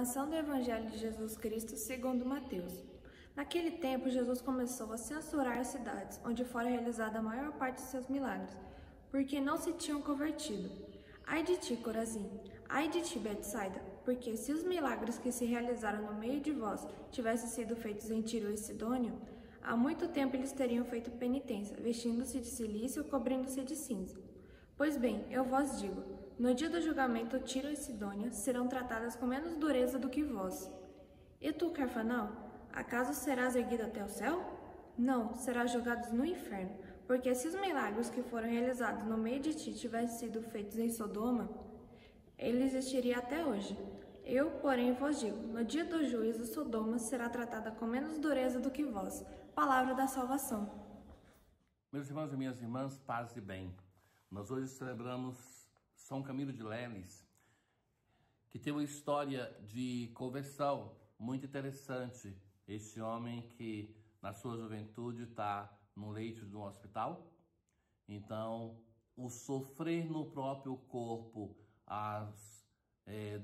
Proclamação do Evangelho de Jesus Cristo segundo Mateus. Naquele tempo, Jesus começou a censurar as cidades, onde fora realizada a maior parte de seus milagres, porque não se tinham convertido. Ai de ti, Corazim! Ai de ti, Betsaida! Porque se os milagres que se realizaram no meio de vós tivessem sido feitos em Tiro e Sidônia, há muito tempo eles teriam feito penitência, vestindo-se de cilício, cobrindo-se de cinza. Pois bem, eu vos digo, no dia do julgamento, Tiro e Sidônia serão tratadas com menos dureza do que vós. E tu, Cafarnaum, acaso serás erguido até o céu? Não, serás jogado no inferno, porque se os milagres que foram realizados no meio de ti tivessem sido feitos em Sodoma, ele existiria até hoje. Eu, porém, vos digo, no dia do juízo, Sodoma será tratada com menos dureza do que vós. Palavra da salvação. Meus irmãos e minhas irmãs, paz e bem. Nós hoje celebramos São Camilo de Leles, que tem uma história de conversão muito interessante. Este homem que, na sua juventude, está no leito de um hospital. Então, o sofrer no próprio corpo as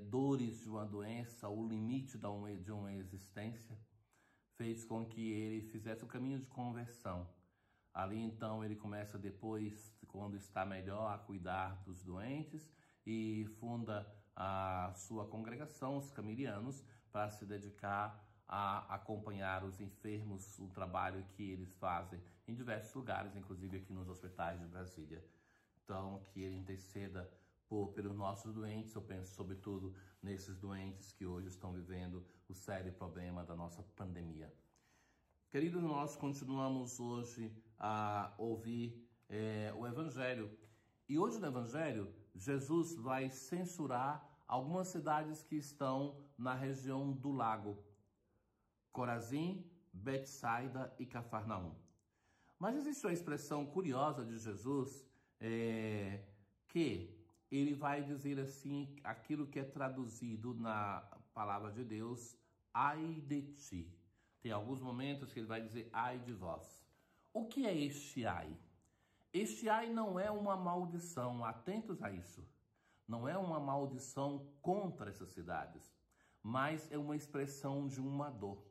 dores de uma doença, o limite de uma existência, fez com que ele fizesse o caminho de conversão. Ali, então, ele começa depois, quando está melhor, a cuidar dos doentes e funda a sua congregação, os camilianos, para se dedicar a acompanhar os enfermos, o trabalho que eles fazem em diversos lugares, inclusive aqui nos hospitais de Brasília. Então, que ele interceda pelos nossos doentes, eu penso sobretudo nesses doentes que hoje estão vivendo o sério problema da nossa pandemia. Queridos, nós continuamos hoje a ouvir o Evangelho. E hoje no Evangelho, Jesus vai censurar algumas cidades que estão na região do lago. Corazim, Betsaida e Cafarnaum. Mas existe uma expressão curiosa de Jesus, que ele vai dizer assim, aquilo que é traduzido na palavra de Deus, ai de ti. Tem alguns momentos que ele vai dizer, ai de vós. O que é este ai? Este ai não é uma maldição, atentos a isso. Não é uma maldição contra essas cidades, mas é uma expressão de uma dor.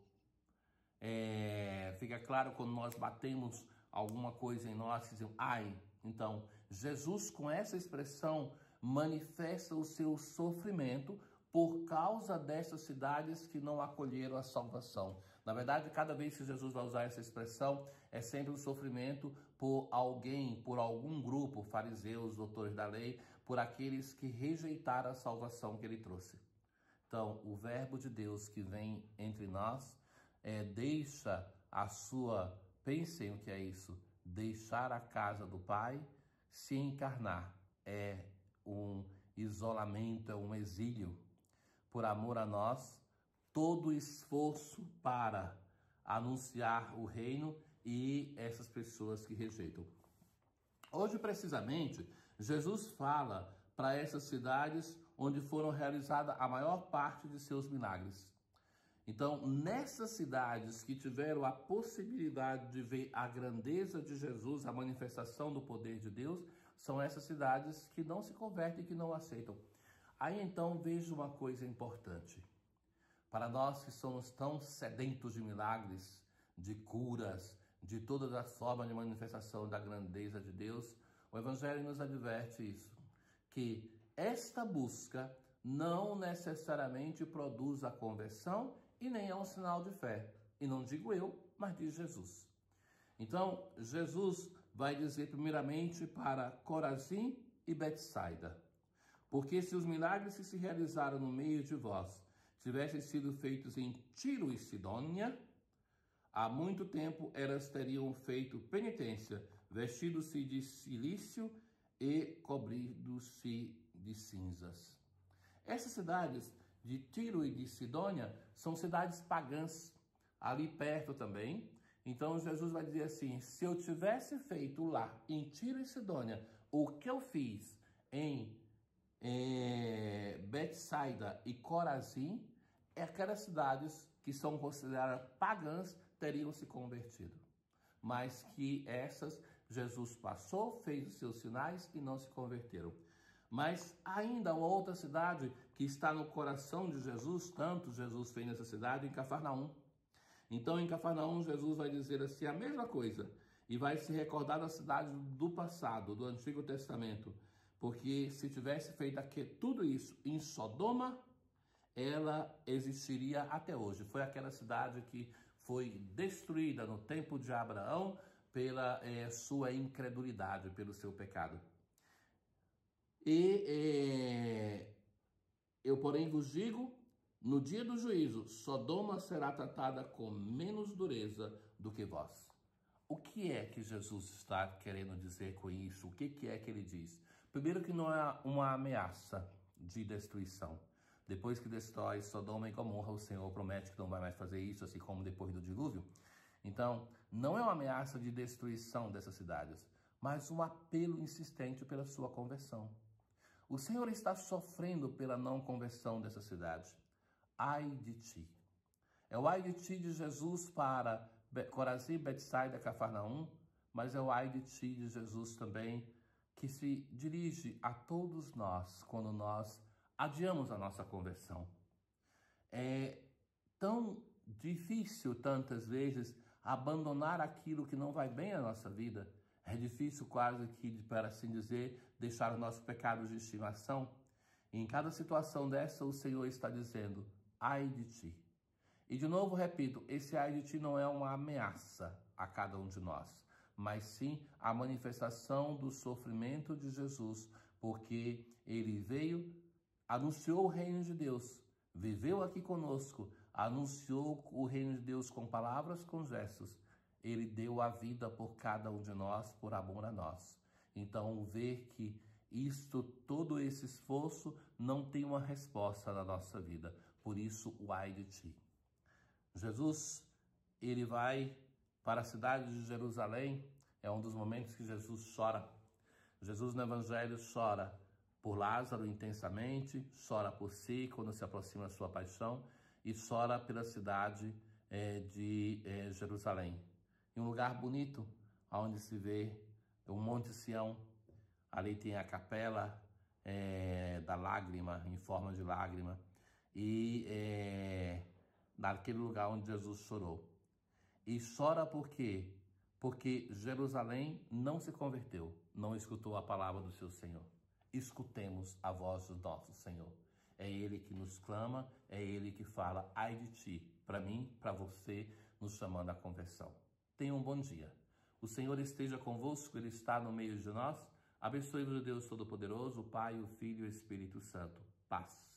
Fica claro quando nós batemos alguma coisa em nós e dizemos, ai. Então, Jesus com essa expressão manifesta o seu sofrimento por causa dessas cidades que não acolheram a salvação. Na verdade, cada vez que Jesus vai usar essa expressão, é sempre um sofrimento por alguém, por algum grupo, fariseus, doutores da lei, por aqueles que rejeitaram a salvação que ele trouxe. Então, o verbo de Deus que vem entre nós, deixa a sua, pensem o que é isso, deixar a casa do Pai, se encarnar. É um isolamento, é um exílio. Por amor a nós, todo esforço para anunciar o reino e essas pessoas que rejeitam. Hoje, precisamente, Jesus fala para essas cidades onde foram realizadas a maior parte de seus milagres. Então, nessas cidades que tiveram a possibilidade de ver a grandeza de Jesus, a manifestação do poder de Deus, são essas cidades que não se convertem e que não aceitam. Aí então veja uma coisa importante. Para nós que somos tão sedentos de milagres, de curas, de todas as formas de manifestação da grandeza de Deus, o Evangelho nos adverte isso, que esta busca não necessariamente produz a conversão e nem é um sinal de fé. E não digo eu, mas diz Jesus. Então, Jesus vai dizer primeiramente para Corazim e Betsaida. Porque se os milagres que se realizaram no meio de vós tivessem sido feitos em Tiro e Sidônia, há muito tempo elas teriam feito penitência, vestido-se de cilício e cobrindo-se de cinzas. Essas cidades de Tiro e de Sidônia são cidades pagãs, ali perto também. Então Jesus vai dizer assim, se eu tivesse feito lá em Tiro e Sidônia o que eu fiz em Betsaida e Corazim, aquelas cidades que são consideradas pagãs teriam se convertido. Mas que essas, Jesus passou, fez os seus sinais e não se converteram. Mas ainda uma outra cidade que está no coração de Jesus, tanto Jesus fez nessa cidade, em Cafarnaum. Então, em Cafarnaum, Jesus vai dizer assim a mesma coisa e vai se recordar da cidade do passado, do Antigo Testamento, porque se tivesse feito tudo isso em Sodoma, ela existiria até hoje. Foi aquela cidade que foi destruída no tempo de Abraão pela sua incredulidade, pelo seu pecado. Eu, porém, vos digo, no dia do juízo, Sodoma será tratada com menos dureza do que vós. O que é que Jesus está querendo dizer com isso? O que é que ele diz? Primeiro que não é uma ameaça de destruição. Depois que destrói Sodoma e Gomorra, o Senhor promete que não vai mais fazer isso, assim como depois do dilúvio. Então, não é uma ameaça de destruição dessas cidades, mas um apelo insistente pela sua conversão. O Senhor está sofrendo pela não conversão dessa cidade. Ai de ti. É o ai de ti de Jesus para Corazim, Betsaida, Cafarnaum, mas é o ai de ti de Jesus também que se dirige a todos nós quando nós adiamos a nossa conversão. É tão difícil tantas vezes abandonar aquilo que não vai bem na nossa vida. É difícil quase que, para assim dizer, deixar os nossos pecados de estimação. E em cada situação dessa, o Senhor está dizendo, ai de ti. E de novo, repito, esse ai de ti não é uma ameaça a cada um de nós, mas sim a manifestação do sofrimento de Jesus, porque ele veio, anunciou o reino de Deus, viveu aqui conosco, anunciou o reino de Deus com palavras, com gestos. Ele deu a vida por cada um de nós, por amor a nós. Então, ver que todo esse esforço não tem uma resposta na nossa vida. Por isso, o ai de ti. Jesus, ele vai para a cidade de Jerusalém. É um dos momentos que Jesus chora. Jesus no Evangelho chora por Lázaro intensamente, chora por si quando se aproxima da sua paixão e chora pela cidade de Jerusalém. Em um lugar bonito, onde se vê o Monte Sião, ali tem a capela da lágrima, em forma de lágrima, e naquele lugar onde Jesus chorou. E chora por quê? Porque Jerusalém não se converteu, não escutou a palavra do seu Senhor. Escutemos a voz do nosso Senhor. É Ele que nos clama, é Ele que fala, ai de ti, para mim, para você, nos chamando à conversão. Tenha um bom dia. O Senhor esteja convosco, Ele está no meio de nós. Abençoe-vos o Deus Todo-Poderoso, o Pai, o Filho e o Espírito Santo. Paz.